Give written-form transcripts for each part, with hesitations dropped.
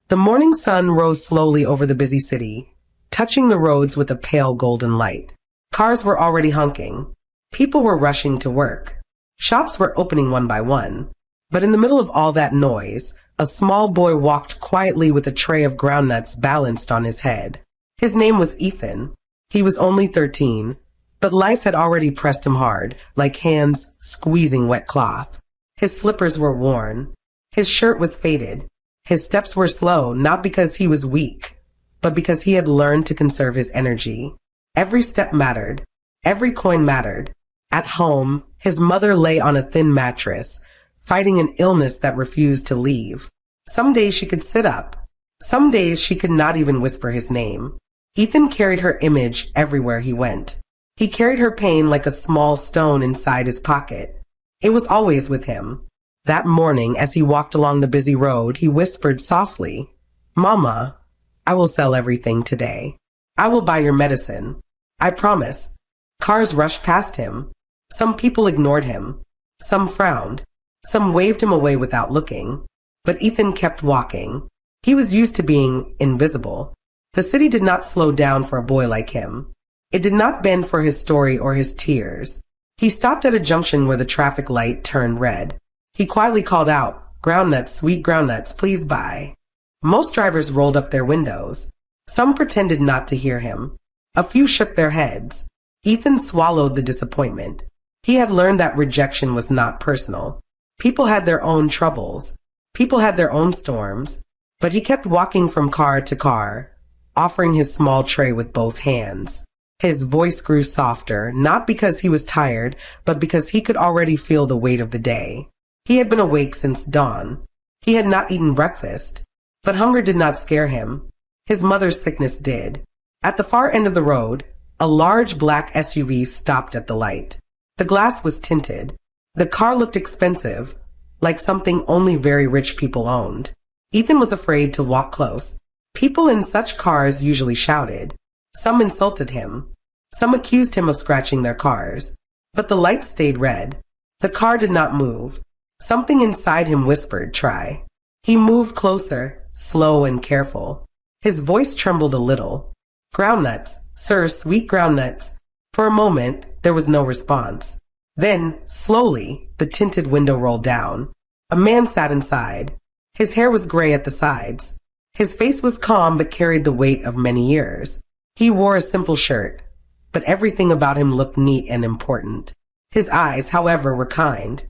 The morning sun rose slowly over the busy city, touching the roads with a pale golden light. Cars were already honking. People were rushing to work. Shops were opening one by one. But in the middle of all that noise, a small boy walked quietly with a tray of groundnuts balanced on his head. His name was Ethan. He was only 13, but life had already pressed him hard, like hands squeezing wet cloth. His slippers were worn. His shirt was faded. His steps were slow, not because he was weak, but because he had learned to conserve his energy. Every step mattered. Every coin mattered. At home, his mother lay on a thin mattress, fighting an illness that refused to leave. Some days she could sit up. Some days she could not even whisper his name. Ethan carried her image everywhere he went. He carried her pain like a small stone inside his pocket. It was always with him. That morning, as he walked along the busy road, he whispered softly, "Mama, I will sell everything today. I will buy your medicine. I promise." Cars rushed past him. Some people ignored him. Some frowned. Some waved him away without looking. But Ethan kept walking. He was used to being invisible. The city did not slow down for a boy like him. It did not bend for his story or his tears. He stopped at a junction where the traffic light turned red. He quietly called out, "Groundnuts, sweet groundnuts, please buy." Most drivers rolled up their windows. Some pretended not to hear him. A few shook their heads. Ethan swallowed the disappointment. He had learned that rejection was not personal. People had their own troubles. People had their own storms. But he kept walking from car to car, offering his small tray with both hands. His voice grew softer, not because he was tired, but because he could already feel the weight of the day. He had been awake since dawn. He had not eaten breakfast. But hunger did not scare him. His mother's sickness did. At the far end of the road, a large black SUV stopped at the light. The glass was tinted. The car looked expensive, like something only very rich people owned. Ethan was afraid to walk close. People in such cars usually shouted. Some insulted him. Some accused him of scratching their cars. But the light stayed red. The car did not move. Something inside him whispered, "Try." He moved closer, slow and careful. His voice trembled a little. "Groundnuts, sir, sweet groundnuts." For a moment, there was no response. Then, slowly, the tinted window rolled down. A man sat inside. His hair was gray at the sides. His face was calm but carried the weight of many years. He wore a simple shirt, but everything about him looked neat and important. His eyes, however, were kind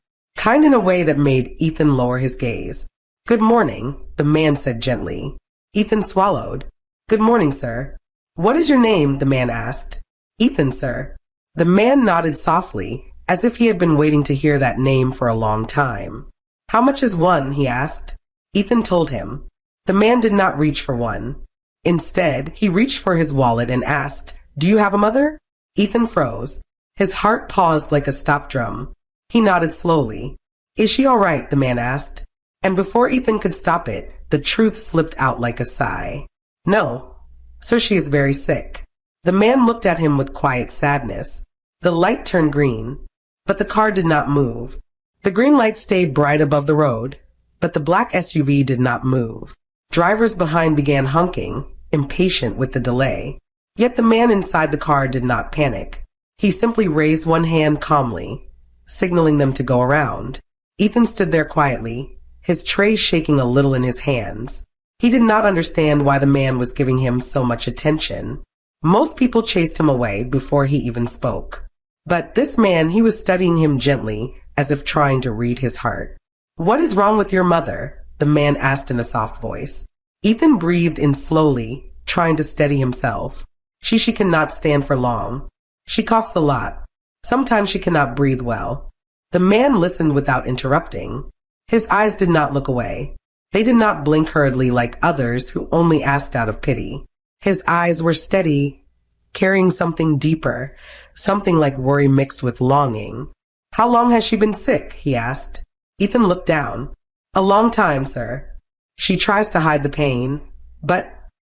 in a way that made Ethan lower his gaze. "Good morning," the man said gently. Ethan swallowed. "Good morning, sir." "What is your name?" the man asked. "Ethan, sir." The man nodded softly, as if he had been waiting to hear that name for a long time. "How much is one?" he asked. Ethan told him. The man did not reach for one. Instead, he reached for his wallet and asked, "Do you have a mother?" Ethan froze. His heart paused like a stop drum. He nodded slowly. "Is she all right?" the man asked. And before Ethan could stop it, the truth slipped out like a sigh. "No, so she is very sick." The man looked at him with quiet sadness. The light turned green, but the car did not move. The green light stayed bright above the road, but the black SUV did not move. Drivers behind began honking, impatient with the delay. Yet the man inside the car did not panic. He simply raised one hand calmly, signaling them to go around. Ethan stood there quietly, his tray shaking a little in his hands. He did not understand why the man was giving him so much attention. Most people chased him away before he even spoke. But this man, he was studying him gently, as if trying to read his heart. "What is wrong with your mother?" the man asked in a soft voice. Ethan breathed in slowly, trying to steady himself. She cannot stand for long. She coughs a lot. Sometimes she cannot breathe well. The man listened without interrupting. His eyes did not look away. They did not blink hurriedly like others who only asked out of pity. His eyes were steady, carrying something deeper, something like worry mixed with longing. "How long has she been sick?" he asked. Ethan looked down. "A long time, sir. She tries to hide the pain, but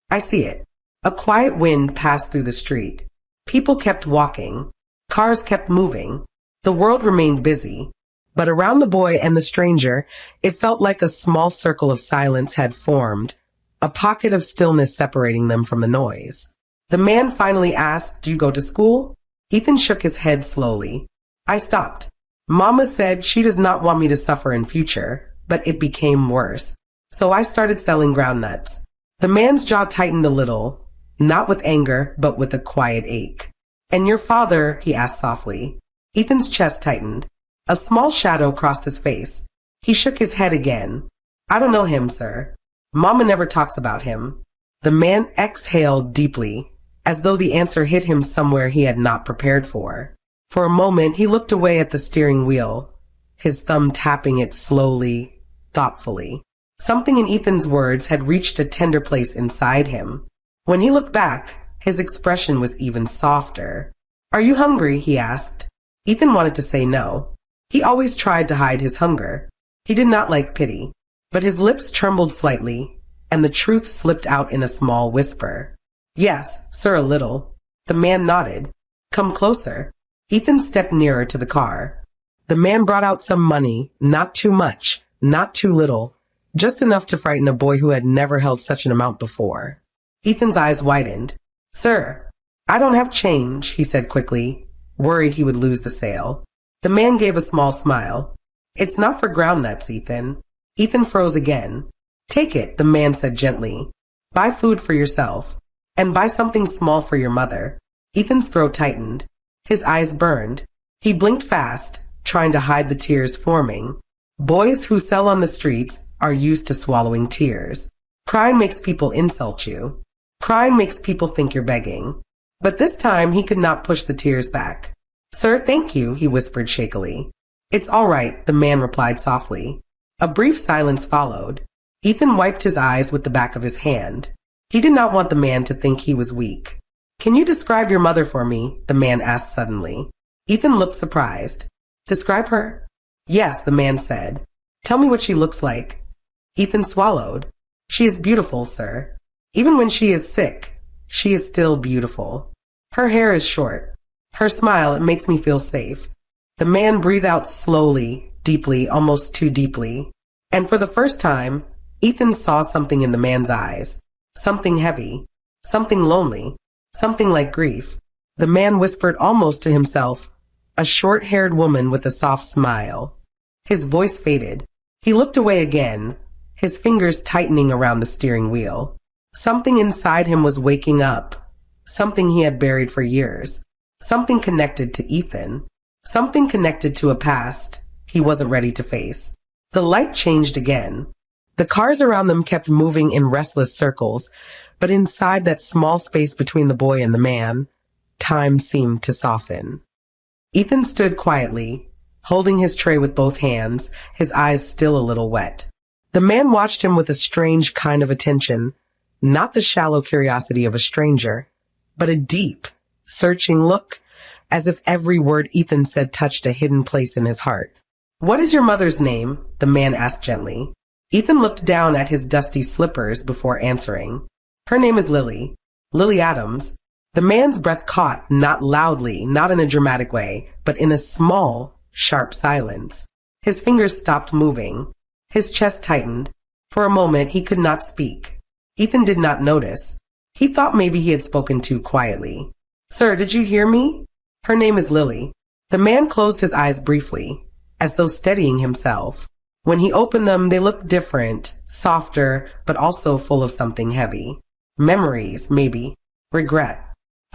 I see it." A quiet wind passed through the street. People kept walking. Cars kept moving. The world remained busy. But around the boy and the stranger, it felt like a small circle of silence had formed, a pocket of stillness separating them from the noise. The man finally asked, "Do you go to school?" Ethan shook his head slowly. "I stopped. Mama said she does not want me to suffer in future, but it became worse. So I started selling groundnuts." The man's jaw tightened a little, not with anger, but with a quiet ache. "And your father?" he asked softly. Ethan's chest tightened. A small shadow crossed his face. He shook his head again. "I don't know him, sir. Mama never talks about him." The man exhaled deeply, as though the answer hit him somewhere he had not prepared for. For a moment, he looked away at the steering wheel, his thumb tapping it slowly, thoughtfully. Something in Ethan's words had reached a tender place inside him. When he looked back, his expression was even softer. "Are you hungry?" he asked. Ethan wanted to say no. He always tried to hide his hunger. He did not like pity, but his lips trembled slightly, and the truth slipped out in a small whisper. "Yes, sir, a little." The man nodded. "Come closer." Ethan stepped nearer to the car. The man brought out some money, not too much, not too little, just enough to frighten a boy who had never held such an amount before. Ethan's eyes widened. "Sir, I don't have change," he said quickly, worried he would lose the sale. The man gave a small smile. "It's not for groundnuts, Ethan." Ethan froze again. "Take it," the man said gently. "Buy food for yourself, and buy something small for your mother." Ethan's throat tightened. His eyes burned. He blinked fast, trying to hide the tears forming. Boys who sell on the streets are used to swallowing tears. Crying makes people insult you. Crying makes people think you're begging. But this time he could not push the tears back. "Sir, thank you," he whispered shakily. "It's all right," the man replied softly. A brief silence followed. Ethan wiped his eyes with the back of his hand. He did not want the man to think he was weak. "Can you describe your mother for me?" the man asked suddenly. Ethan looked surprised. "Describe her?" "Yes," the man said. "Tell me what she looks like." Ethan swallowed. "She is beautiful, sir. Even when she is sick, she is still beautiful. Her hair is short. Her smile, it makes me feel safe." The man breathed out slowly, deeply, almost too deeply. And for the first time, Ethan saw something in the man's eyes. Something heavy. Something lonely. Something like grief. The man whispered almost to himself, "A short-haired woman with a soft smile." His voice faded. He looked away again, his fingers tightening around the steering wheel. Something inside him was waking up. Something he had buried for years. Something connected to Ethan. Something connected to a past he wasn't ready to face. The light changed again. The cars around them kept moving in restless circles, but inside that small space between the boy and the man, time seemed to soften. Ethan stood quietly, holding his tray with both hands, his eyes still a little wet. The man watched him with a strange kind of attention, not the shallow curiosity of a stranger, but a deep, searching look, as if every word Ethan said touched a hidden place in his heart. "What is your mother's name?" the man asked gently. Ethan looked down at his dusty slippers before answering. "Her name is Lily. Lily Adams." The man's breath caught, not loudly, not in a dramatic way, but in a small, sharp silence. His fingers stopped moving. His chest tightened. For a moment, he could not speak. Ethan did not notice. He thought maybe he had spoken too quietly. "Sir, did you hear me? Her name is Lily." The man closed his eyes briefly, as though steadying himself. When he opened them, they looked different, softer, but also full of something heavy. Memories, maybe. Regret.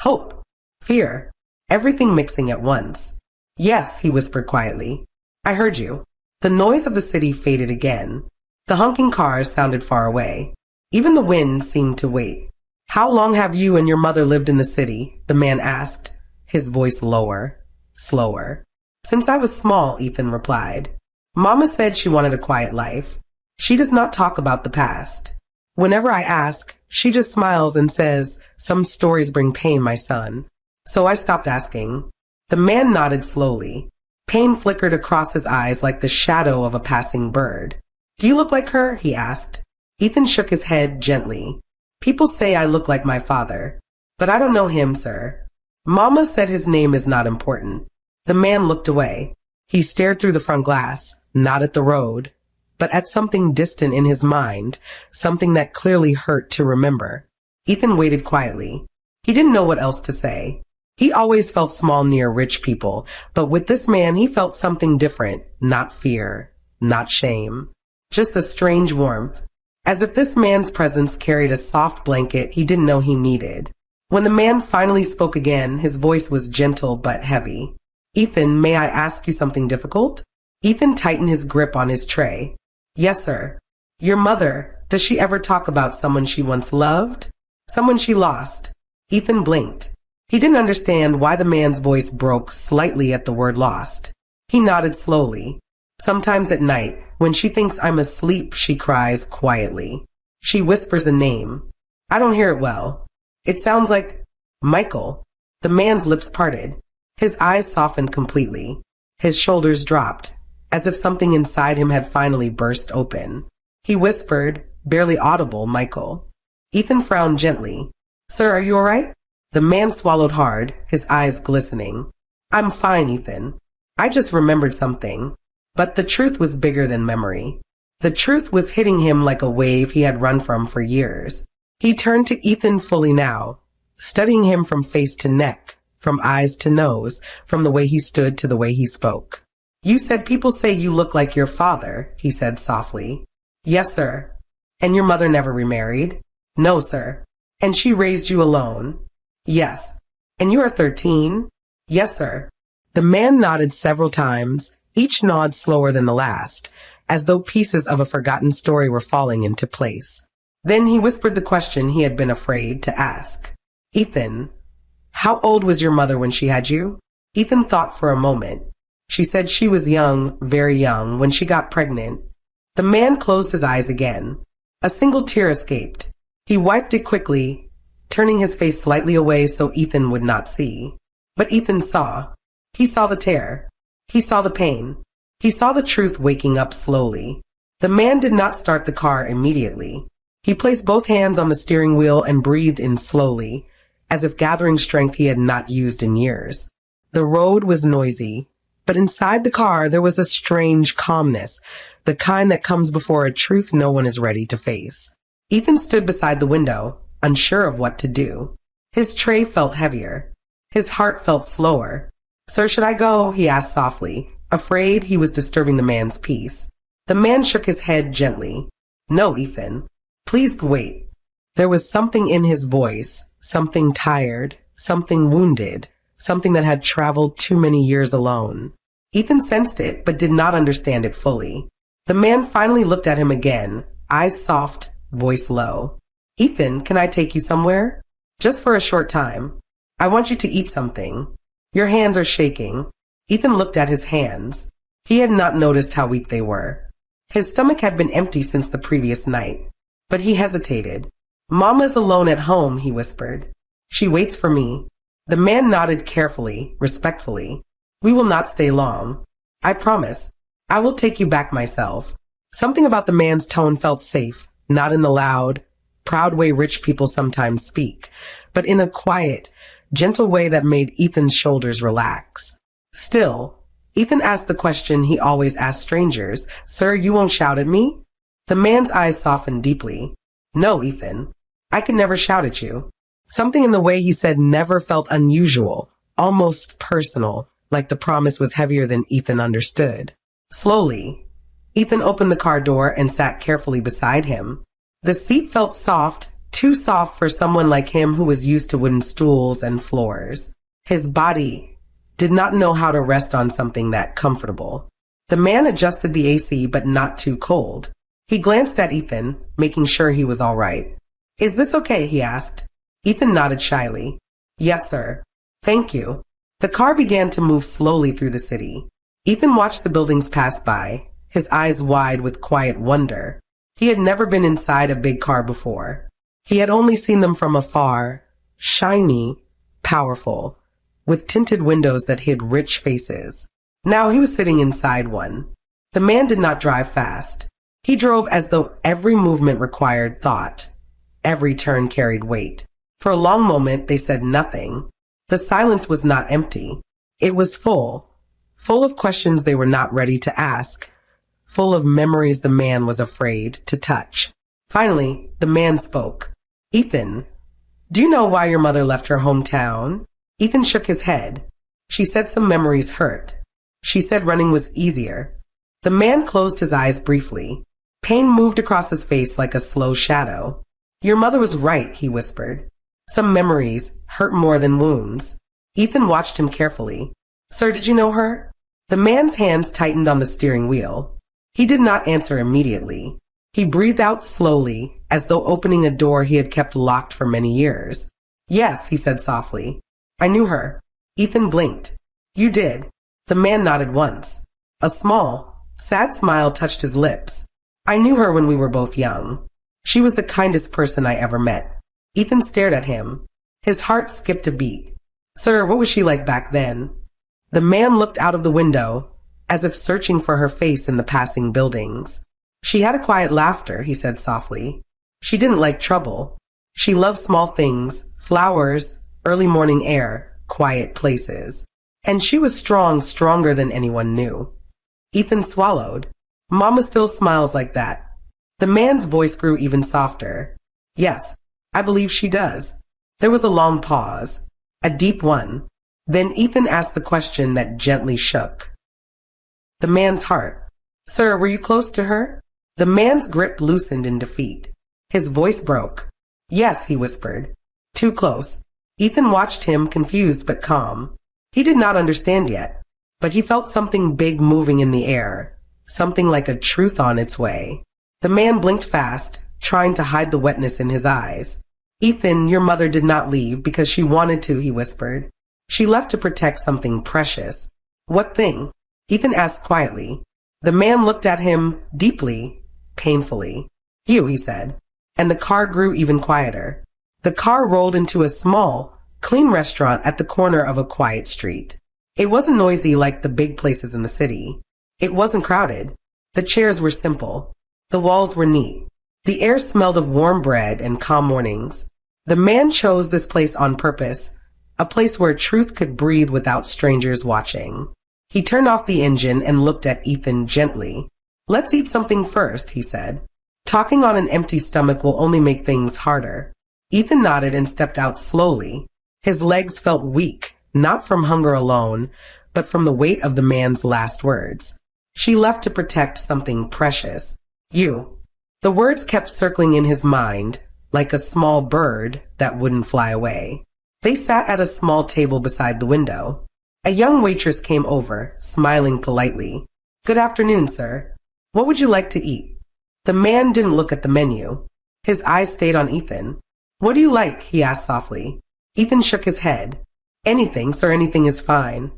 Hope. Fear. Everything mixing at once. "Yes," he whispered quietly. "I heard you." The noise of the city faded again. The honking cars sounded far away. Even the wind seemed to wait. "How long have you and your mother lived in the city?" the man asked, his voice lower, slower. "Since I was small," Ethan replied. "Mama said she wanted a quiet life. She does not talk about the past. Whenever I ask, she just smiles and says, 'Some stories bring pain, my son.' So I stopped asking." The man nodded slowly. Pain flickered across his eyes like the shadow of a passing bird. "Do you look like her?" he asked. Ethan shook his head gently. "People say I look like my father, but I don't know him, sir. Mama said his name is not important." The man looked away. He stared through the front glass, not at the road, but at something distant in his mind, something that clearly hurt to remember. Ethan waited quietly. He didn't know what else to say. He always felt small near rich people, but with this man he felt something different, not fear, not shame, just a strange warmth, as if this man's presence carried a soft blanket he didn't know he needed. When the man finally spoke again, his voice was gentle but heavy. "Ethan, may I ask you something difficult?" Ethan tightened his grip on his tray. "Yes, sir." "Your mother, does she ever talk about someone she once loved? Someone she lost?" Ethan blinked. He didn't understand why the man's voice broke slightly at the word lost. He nodded slowly. "Sometimes at night, when she thinks I'm asleep, she cries quietly. She whispers a name. I don't hear it well. It sounds like Michael." The man's lips parted. His eyes softened completely. His shoulders dropped, as if something inside him had finally burst open. He whispered, barely audible, "Michael." Ethan frowned gently. "Sir, are you all right?" The man swallowed hard, his eyes glistening. "I'm fine, Ethan. I just remembered something." But the truth was bigger than memory. The truth was hitting him like a wave he had run from for years. He turned to Ethan fully now, studying him from face to neck, from eyes to nose, from the way he stood to the way he spoke. "You said people say you look like your father," he said softly. "Yes, sir." "And your mother never remarried?" "No, sir." "And she raised you alone?" "Yes." "And you are 13? "Yes, sir." The man nodded several times, each nod slower than the last, as though pieces of a forgotten story were falling into place. Then he whispered the question he had been afraid to ask. "Ethan, how old was your mother when she had you?" Ethan thought for a moment. "She said she was young, very young, when she got pregnant." The man closed his eyes again. A single tear escaped. He wiped it quickly, turning his face slightly away so Ethan would not see. But Ethan saw. He saw the tear. He saw the pain. He saw the truth waking up slowly. The man did not start the car immediately. He placed both hands on the steering wheel and breathed in slowly, as if gathering strength he had not used in years. The road was noisy, but inside the car there was a strange calmness, the kind that comes before a truth no one is ready to face. Ethan stood beside the window, unsure of what to do. His tray felt heavier. His heart felt slower. "Sir, should I go?" he asked softly, afraid he was disturbing the man's peace. The man shook his head gently. "No, Ethan. Please wait." There was something in his voice, something tired, something wounded, something that had traveled too many years alone. Ethan sensed it, but did not understand it fully. The man finally looked at him again, eyes soft, voice low. "Ethan, can I take you somewhere? Just for a short time. I want you to eat something. Your hands are shaking." Ethan looked at his hands. He had not noticed how weak they were. His stomach had been empty since the previous night. But he hesitated. "Mama's alone at home," he whispered. "She waits for me." The man nodded carefully, respectfully. "We will not stay long. I promise. I will take you back myself." Something about the man's tone felt safe, not in the loud, proud way rich people sometimes speak, but in a quiet, gentle way that made Ethan's shoulders relax. Still, Ethan asked the question he always asked strangers, "Sir, you won't shout at me?" The man's eyes softened deeply. "No, Ethan. I can never shout at you." Something in the way he said never felt unusual, almost personal, like the promise was heavier than Ethan understood. Slowly, Ethan opened the car door and sat carefully beside him. The seat felt soft, too soft for someone like him who was used to wooden stools and floors. His body did not know how to rest on something that comfortable. The man adjusted the AC, but not too cold. He glanced at Ethan, making sure he was all right. "Is this okay?" he asked. Ethan nodded shyly. "Yes, sir. Thank you." The car began to move slowly through the city. Ethan watched the buildings pass by, his eyes wide with quiet wonder. He had never been inside a big car before. He had only seen them from afar, shiny, powerful, with tinted windows that hid rich faces. Now he was sitting inside one. The man did not drive fast. He drove as though every movement required thought. Every turn carried weight. For a long moment, they said nothing. The silence was not empty. It was full of questions they were not ready to ask, full of memories the man was afraid to touch. Finally, the man spoke. Ethan, do you know why your mother left her hometown? Ethan shook his head. She said some memories hurt. She said running was easier. The man closed his eyes briefly. Pain moved across his face like a slow shadow. Your mother was right, he whispered. Some memories hurt more than wounds. Ethan watched him carefully. Sir, did you know her? The man's hands tightened on the steering wheel. He did not answer immediately. He breathed out slowly, as though opening a door he had kept locked for many years. Yes, he said softly. I knew her. Ethan blinked. You did. The man nodded once. A small, sad smile touched his lips. I knew her when we were both young. She was the kindest person I ever met. Ethan stared at him. His heart skipped a beat. Sir, what was she like back then? The man looked out of the window, as if searching for her face in the passing buildings. She had a quiet laughter, he said softly. She didn't like trouble. She loved small things, flowers, early morning air, quiet places. And she was strong, stronger than anyone knew. Ethan swallowed. Mama still smiles like that. The man's voice grew even softer. Yes, I believe she does. There was a long pause, a deep one. Then Ethan asked the question that gently shook the man's heart. Sir, were you close to her? The man's grip loosened in defeat. His voice broke. Yes, he whispered. Too close. Ethan watched him, confused but calm. He did not understand yet, but he felt something big moving in the air, something like a truth on its way. The man blinked fast, trying to hide the wetness in his eyes. Ethan, your mother did not leave because she wanted to, he whispered. She left to protect something precious. What thing? Ethan asked quietly. The man looked at him deeply, painfully. You, he said. And the car grew even quieter. The car rolled into a small, clean restaurant at the corner of a quiet street. It wasn't noisy like the big places in the city. It wasn't crowded. The chairs were simple. The walls were neat. The air smelled of warm bread and calm mornings. The man chose this place on purpose, a place where truth could breathe without strangers watching. He turned off the engine and looked at Ethan gently. Let's eat something first, he said. Talking on an empty stomach will only make things harder. Ethan nodded and stepped out slowly. His legs felt weak, not from hunger alone, but from the weight of the man's last words. She left to protect something precious. You. The words kept circling in his mind, like a small bird that wouldn't fly away. They sat at a small table beside the window. A young waitress came over, smiling politely. Good afternoon, sir. What would you like to eat? The man didn't look at the menu. His eyes stayed on Ethan. What do you like? He asked softly. Ethan shook his head. Anything, sir, anything is fine.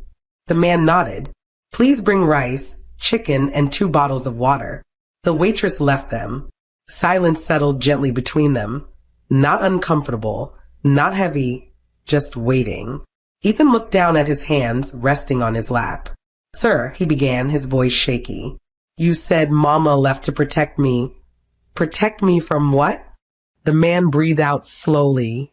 The man nodded. Please bring rice, chicken, and 2 bottles of water. The waitress left them. Silence settled gently between them. Not uncomfortable, not heavy, just waiting. Ethan looked down at his hands resting on his lap. Sir, he began, his voice shaky. You said Mama left to protect me. Protect me from what? The man breathed out slowly,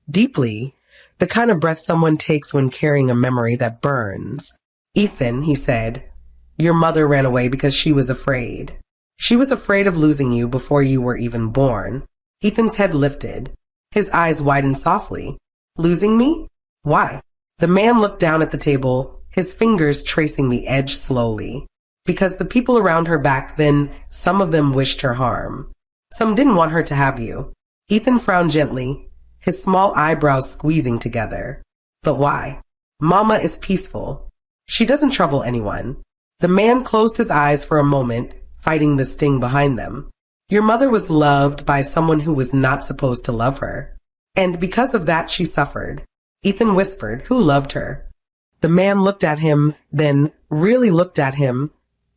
deeply, the kind of breath someone takes when carrying a memory that burns. Ethan, he said, your mother ran away because she was afraid. She was afraid of losing you before you were even born. Ethan's head lifted. His eyes widened softly. Losing me? Why? The man looked down at the table, his fingers tracing the edge slowly. Because the people around her back then, some of them wished her harm. Some didn't want her to have you. Ethan frowned gently, his small eyebrows squeezing together. But why? Mama is peaceful. She doesn't trouble anyone. The man closed his eyes for a moment, fighting the sting behind them. Your mother was loved by someone who was not supposed to love her. And because of that, she suffered. Ethan whispered, who loved her? The man looked at him, then really looked at him,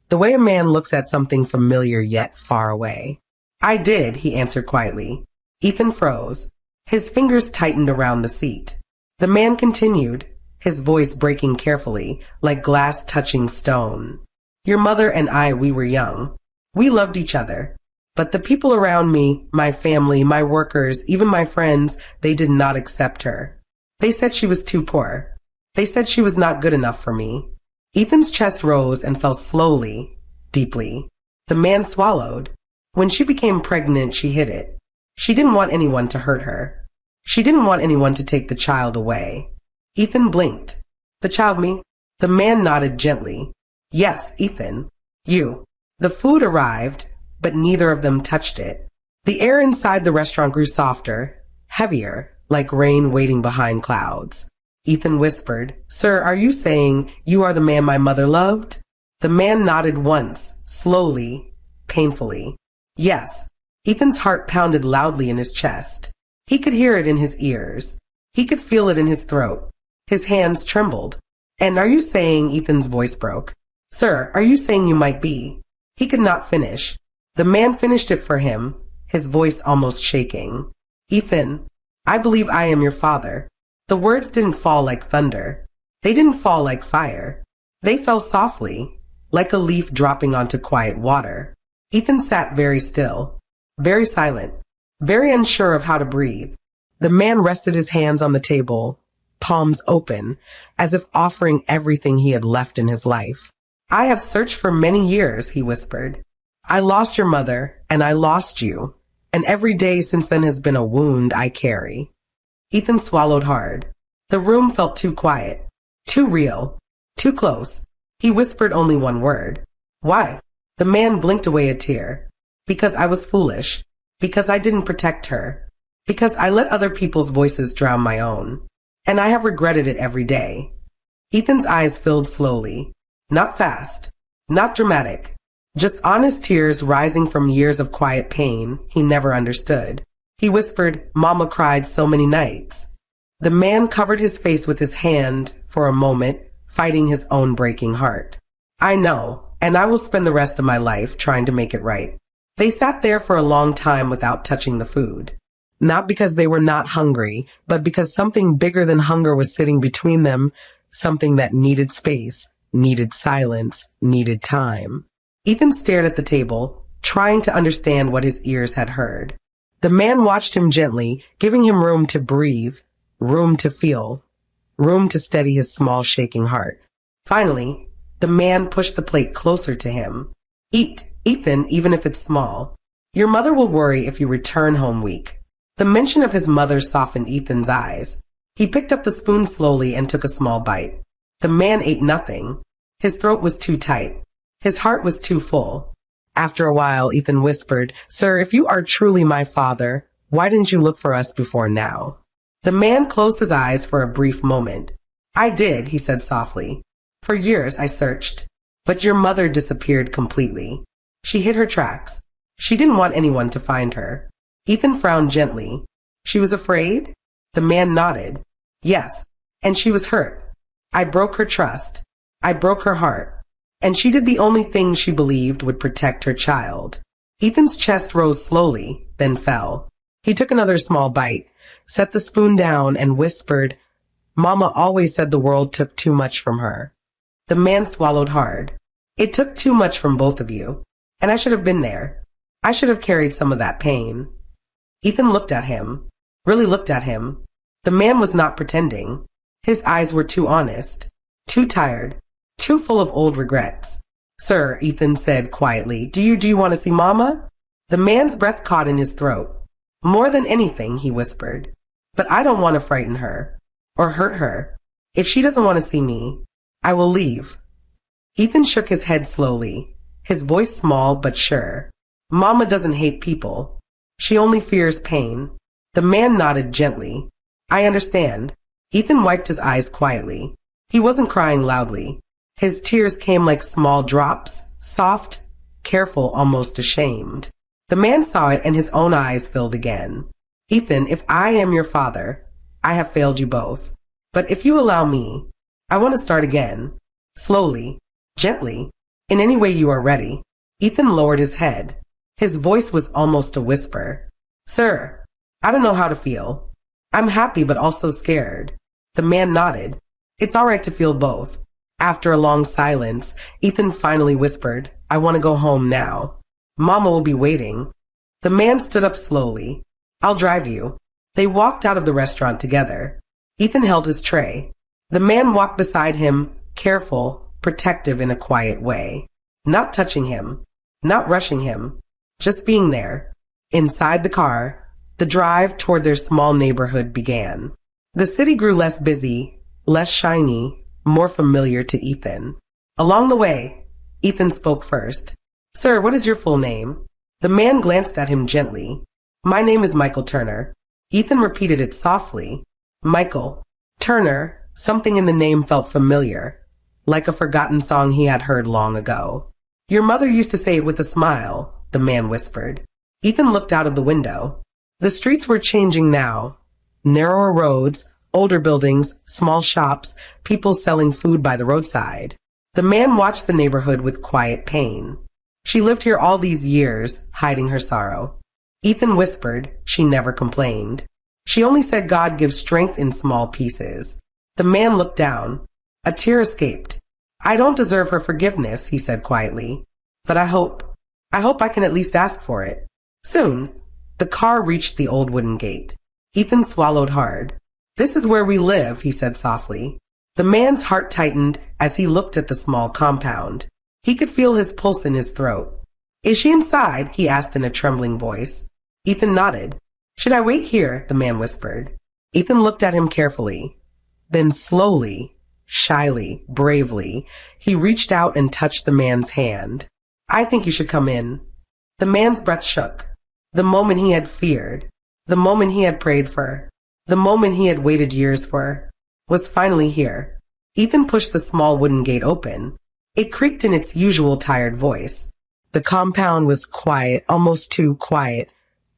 the way a man looks at something familiar yet far away. I did, he answered quietly. Ethan froze. His fingers tightened around the seat. The man continued, his voice breaking carefully, like glass touching stone. Your mother and I, we were young. We loved each other. But the people around me, my family, my workers, even my friends, they did not accept her. They said she was too poor. They said she was not good enough for me. Ethan's chest rose and fell slowly, deeply. The man swallowed. When she became pregnant, she hid it. She didn't want anyone to hurt her. She didn't want anyone to take the child away. Ethan blinked. The child, me? The man nodded gently. Yes, Ethan. You. The food arrived, but neither of them touched it. The air inside the restaurant grew softer, heavier, like rain waiting behind clouds. Ethan whispered, Sir, are you saying you are the man my mother loved? The man nodded once, slowly, painfully. Yes. Ethan's heart pounded loudly in his chest. He could hear it in his ears. He could feel it in his throat. His hands trembled. And are you saying, Ethan's voice broke, Sir, are you saying you might be? He could not finish. The man finished it for him, his voice almost shaking. Ethan, I believe I am your father. The words didn't fall like thunder. They didn't fall like fire. They fell softly, like a leaf dropping onto quiet water. Ethan sat very still, very silent, very unsure of how to breathe. The man rested his hands on the table, palms open, as if offering everything he had left in his life. I have searched for many years, he whispered. I lost your mother, and I lost you, and every day since then has been a wound I carry. Ethan swallowed hard. The room felt too quiet, too real, too close. He whispered only one word. Why? The man blinked away a tear. Because I was foolish. Because I didn't protect her. Because I let other people's voices drown my own. And I have regretted it every day. Ethan's eyes filled slowly. Not fast. Not dramatic. Just honest tears rising from years of quiet pain he never understood. He whispered, Mama cried so many nights. The man covered his face with his hand for a moment, fighting his own breaking heart. I know, and I will spend the rest of my life trying to make it right. They sat there for a long time without touching the food. Not because they were not hungry, but because something bigger than hunger was sitting between them, something that needed space, needed silence, needed time. Ethan stared at the table, trying to understand what his ears had heard. The man watched him gently, giving him room to breathe, room to feel, room to steady his small shaking heart. Finally, the man pushed the plate closer to him. Eat, Ethan, even if it's small. Your mother will worry if you return home weak. The mention of his mother softened Ethan's eyes. He picked up the spoon slowly and took a small bite. The man ate nothing. His throat was too tight. His heart was too full. After a while, Ethan whispered, Sir, if you are truly my father, why didn't you look for us before now? The man closed his eyes for a brief moment. I did, he said softly. For years I searched, but your mother disappeared completely. She hid her tracks. She didn't want anyone to find her. Ethan frowned gently. She was afraid? The man nodded. Yes, and she was hurt. I broke her trust. I broke her heart. And she did the only thing she believed would protect her child. Ethan's chest rose slowly, then fell. He took another small bite, set the spoon down, and whispered, Mama always said the world took too much from her. The man swallowed hard. It took too much from both of you, and I should have been there. I should have carried some of that pain. Ethan looked at him, really looked at him. The man was not pretending. His eyes were too honest, too tired, too full of old regrets. Sir, Ethan said quietly, do you want to see Mama? The man's breath caught in his throat. More than anything, he whispered. But I don't want to frighten her, or hurt her. If she doesn't want to see me, I will leave. Ethan shook his head slowly, his voice small but sure. Mama doesn't hate people. She only fears pain. The man nodded gently. I understand. Ethan wiped his eyes quietly. He wasn't crying loudly. His tears came like small drops, soft, careful, almost ashamed. The man saw it and his own eyes filled again. Ethan, if I am your father, I have failed you both. But if you allow me, I want to start again. Slowly, gently, in any way you are ready. Ethan lowered his head. His voice was almost a whisper. Sir, I don't know how to feel. I'm happy but also scared. The man nodded. It's all right to feel both. After a long silence, Ethan finally whispered, I want to go home now. Mama will be waiting. The man stood up slowly. I'll drive you. They walked out of the restaurant together. Ethan held his tray. The man walked beside him, careful, protective in a quiet way. Not touching him. not rushing him, just being there. Inside the car, the drive toward their small neighborhood began. The city grew less busy, less shiny, more familiar to Ethan. Along the way, Ethan spoke first. "Sir, what is your full name?" The man glanced at him gently. "My name is Michael Turner." Ethan repeated it softly. Michael Turner. Something in the name felt familiar, like a forgotten song he had heard long ago. "Your mother used to say it with a smile," the man whispered. Ethan looked out of the window. The streets were changing now. Narrower roads, older buildings, small shops, people selling food by the roadside. The man watched the neighborhood with quiet pain. "She lived here all these years, hiding her sorrow." Ethan whispered, "She never complained. She only said God gives strength in small pieces." The man looked down. A tear escaped. "I don't deserve her forgiveness," he said quietly, "but I hope I can at least ask for it." Soon, the car reached the old wooden gate. Ethan swallowed hard. "This is where we live," he said softly. The man's heart tightened as he looked at the small compound. He could feel his pulse in his throat. "Is she inside?" he asked in a trembling voice. Ethan nodded. "Should I wait here?" the man whispered. Ethan looked at him carefully. Then slowly, shyly, bravely, he reached out and touched the man's hand. "I think you should come in." The man's breath shook. The moment he had feared, the moment he had prayed for, the moment he had waited years for, was finally here. Ethan pushed the small wooden gate open. It creaked in its usual tired voice. The compound was quiet, almost too quiet,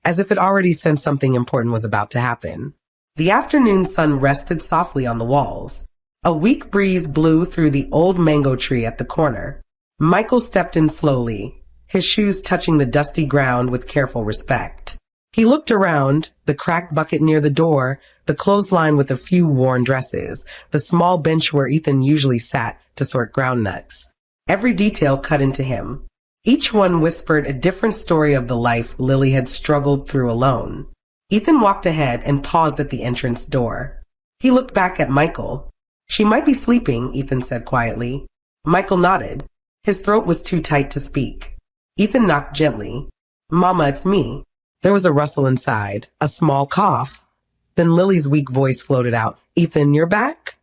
as if it already sensed something important was about to happen. The afternoon sun rested softly on the walls. A weak breeze blew through the old mango tree at the corner. Michael stepped in slowly, his shoes touching the dusty ground with careful respect. He looked around, the cracked bucket near the door, the clothesline with a few worn dresses, the small bench where Ethan usually sat to sort groundnuts. Every detail cut into him. Each one whispered a different story of the life Lily had struggled through alone. Ethan walked ahead and paused at the entrance door. He looked back at Michael. "She might be sleeping," Ethan said quietly. Michael nodded. His throat was too tight to speak. Ethan knocked gently. "Mama, it's me." There was a rustle inside, a small cough. Then Lily's weak voice floated out. "Ethan, you're back?"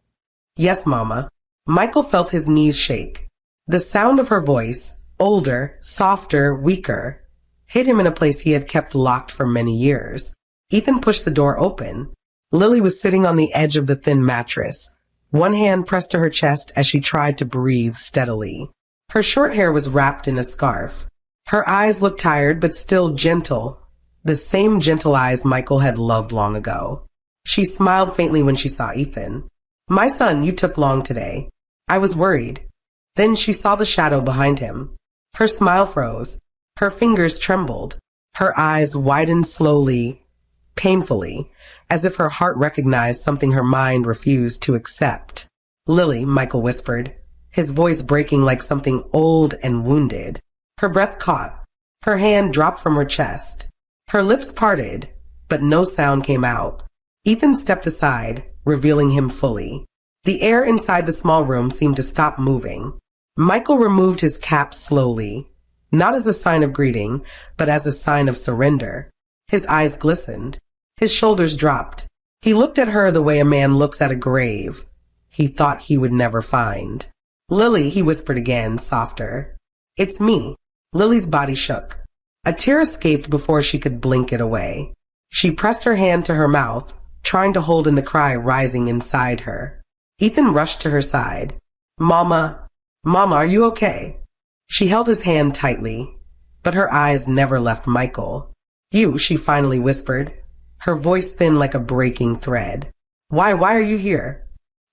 "Yes, Mama." Michael felt his knees shake. The sound of her voice, older, softer, weaker, hit him in a place he had kept locked for many years. Ethan pushed the door open. Lily was sitting on the edge of the thin mattress. One hand pressed to her chest as she tried to breathe steadily. Her short hair was wrapped in a scarf. Her eyes looked tired but still gentle, the same gentle eyes Michael had loved long ago. She smiled faintly when she saw Ethan. "My son, you took long today. I was worried." Then she saw the shadow behind him. Her smile froze. Her fingers trembled. Her eyes widened slowly, painfully, as if her heart recognized something her mind refused to accept. "Lily," Michael whispered, his voice breaking like something old and wounded. Her breath caught. Her hand dropped from her chest. Her lips parted, but no sound came out. Ethan stepped aside, revealing him fully. The air inside the small room seemed to stop moving. Michael removed his cap slowly, not as a sign of greeting, but as a sign of surrender. His eyes glistened. His shoulders dropped. He looked at her the way a man looks at a grave he thought he would never find. "Lily," he whispered again, softer. "It's me." Lily's body shook. A tear escaped before she could blink it away. She pressed her hand to her mouth, trying to hold in the cry rising inside her. Ethan rushed to her side. Mama, are you okay?" She held his hand tightly, but her eyes never left Michael. "You," she finally whispered, her voice thin like a breaking thread. Why are you here?"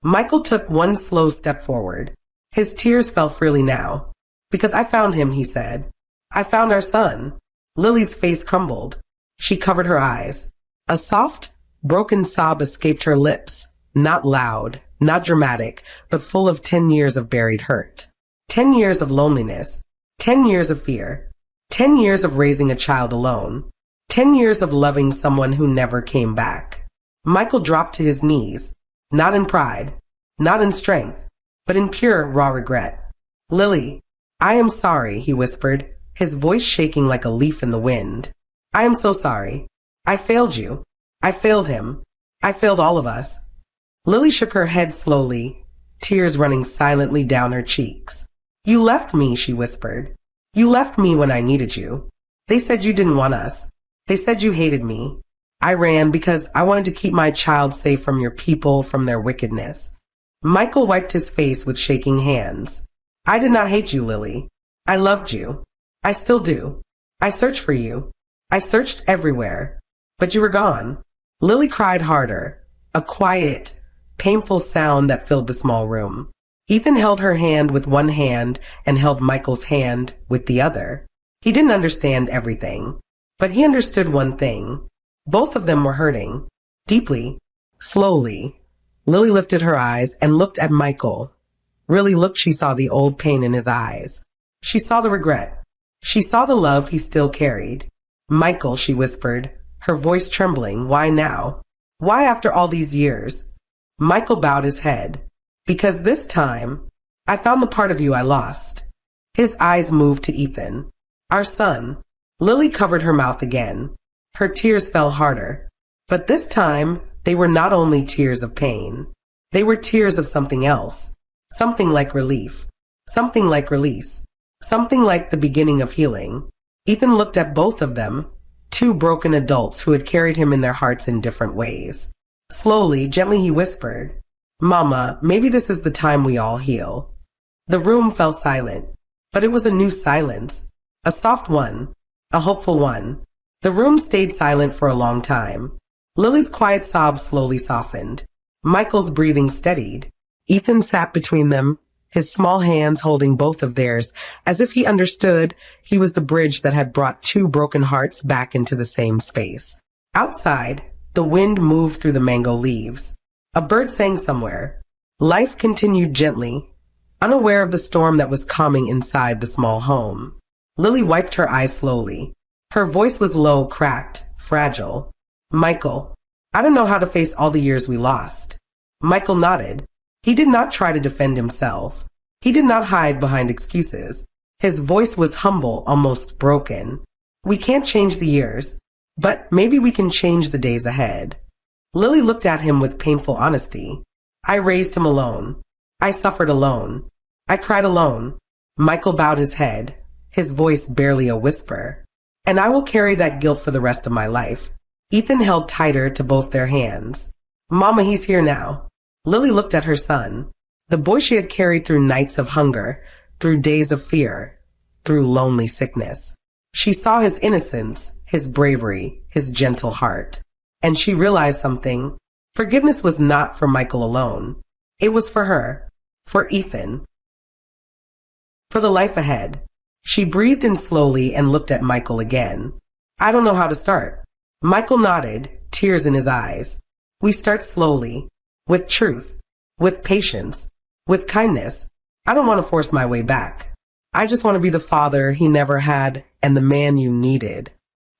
Michael took one slow step forward. His tears fell freely now. "Because I found him," he said. "I found our son." Lily's face crumbled. She covered her eyes. A soft, broken sob escaped her lips, not loud, not dramatic, but full of 10 years of buried hurt. 10 years of loneliness. 10 years of fear. 10 years of raising a child alone. 10 years of loving someone who never came back. Michael dropped to his knees, not in pride, not in strength, but in pure, raw regret. "Lily, I am sorry," he whispered, his voice shaking like a leaf in the wind. I am so sorry. I failed you. I failed him. I failed all of us. Lily shook her head slowly, tears running silently down her cheeks. You left me, she whispered. You left me when I needed you. They said you didn't want us. They said you hated me. I ran because I wanted to keep my child safe from your people, from their wickedness. Michael wiped his face with shaking hands. I did not hate you, Lily. I loved you. I still do. I searched for you. I searched everywhere. But you were gone. Lily cried harder, a quiet, painful sound that filled the small room. Ethan held her hand with one hand and held Michael's hand with the other. He didn't understand everything, but he understood one thing. Both of them were hurting. Deeply. Slowly. Lily lifted her eyes and looked at Michael. Really looked, she saw the old pain in his eyes. She saw the regret. She saw the love he still carried. Michael, she whispered, her voice trembling, why now? Why after all these years? Michael bowed his head. Because this time, I found the part of you I lost. His eyes moved to Ethan. Our son. Lily covered her mouth again. Her tears fell harder. But this time, they were not only tears of pain. They were tears of something else. Something like relief. Something like release. Something like the beginning of healing. Ethan looked at both of them, two broken adults who had carried him in their hearts in different ways. Slowly, gently he whispered, Mama, maybe this is the time we all heal. The room fell silent, but it was a new silence. A soft one. A hopeful one. The room stayed silent for a long time. Lily's quiet sobs slowly softened. Michael's breathing steadied. Ethan sat between them, his small hands holding both of theirs, as if he understood he was the bridge that had brought two broken hearts back into the same space. Outside, the wind moved through the mango leaves. A bird sang somewhere. Life continued gently, unaware of the storm that was calming inside the small home. Lily wiped her eyes slowly. Her voice was low, cracked, fragile. Michael, I don't know how to face all the years we lost. Michael nodded. He did not try to defend himself. He did not hide behind excuses. His voice was humble, almost broken. We can't change the years, but maybe we can change the days ahead. Lily looked at him with painful honesty. I raised him alone. I suffered alone. I cried alone. Michael bowed his head, his voice barely a whisper. And I will carry that guilt for the rest of my life. Ethan held tighter to both their hands. Mama, he's here now. Lily looked at her son, the boy she had carried through nights of hunger, through days of fear, through lonely sickness. She saw his innocence, his bravery, his gentle heart. And she realized something. Forgiveness was not for Michael alone. It was for her, for Ethan, for the life ahead. She breathed in slowly and looked at Michael again. I don't know how to start. Michael nodded, tears in his eyes. We start slowly, with truth, with patience, with kindness. I don't want to force my way back. I just want to be the father he never had and the man you needed.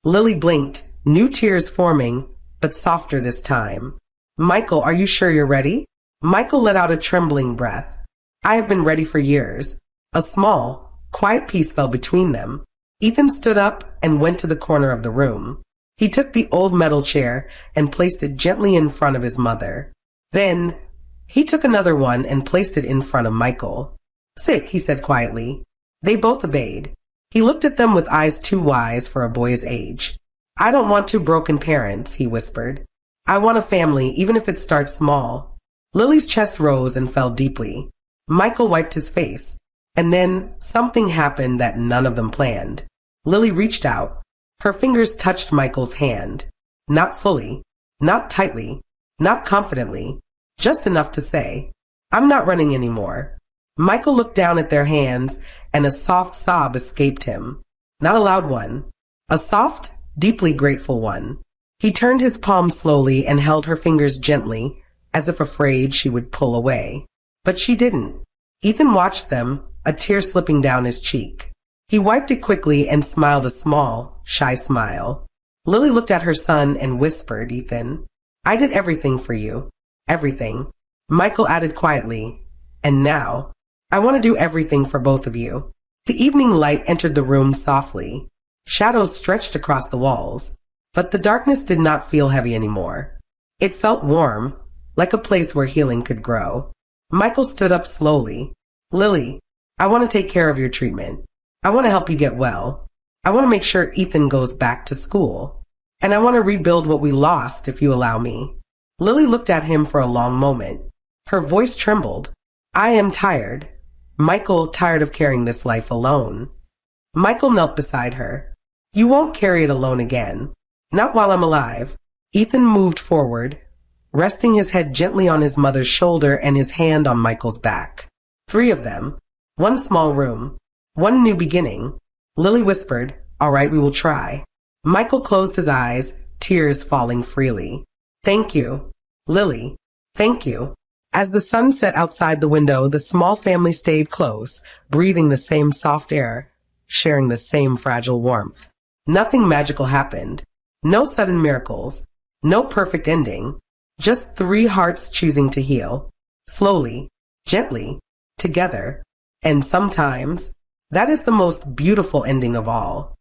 Lily blinked, new tears forming, but softer this time. Michael, are you sure you're ready? Michael let out a trembling breath. I have been ready for years. A small, quiet peace fell between them. Ethan stood up and went to the corner of the room. He took the old metal chair and placed it gently in front of his mother. Then, he took another one and placed it in front of Michael. Sit, he said quietly. They both obeyed. He looked at them with eyes too wise for a boy's age. I don't want two broken parents, he whispered. I want a family, even if it starts small. Lily's chest rose and fell deeply. Michael wiped his face. And then something happened that none of them planned. Lily reached out. Her fingers touched Michael's hand. Not fully, not tightly, not confidently, just enough to say, I'm not running anymore. Michael looked down at their hands and a soft sob escaped him. Not a loud one. A soft, deeply grateful one. He turned his palm slowly and held her fingers gently, as if afraid she would pull away. But she didn't. Ethan watched them, a tear slipping down his cheek. He wiped it quickly and smiled a small, shy smile. Lily looked at her son and whispered, Ethan, I did everything for you. Everything. Michael added quietly, and now, I want to do everything for both of you. The evening light entered the room softly. Shadows stretched across the walls, but the darkness did not feel heavy anymore. It felt warm, like a place where healing could grow. Michael stood up slowly. Lily, I want to take care of your treatment. I want to help you get well. I want to make sure Ethan goes back to school. And I want to rebuild what we lost if you allow me. Lily looked at him for a long moment. Her voice trembled. I am tired. Michael, tired of carrying this life alone. Michael knelt beside her. You won't carry it alone again. Not while I'm alive. Ethan moved forward, resting his head gently on his mother's shoulder and his hand on Michael's back. 3 of them. One small room. One new beginning. Lily whispered, All right, we will try. Michael closed his eyes, tears falling freely. Thank you. Lily, thank you. As the sun set outside the window, the small family stayed close, breathing the same soft air, sharing the same fragile warmth. Nothing magical happened. No sudden miracles. No perfect ending. Just 3 hearts choosing to heal. Slowly, gently, together. And sometimes, that is the most beautiful ending of all.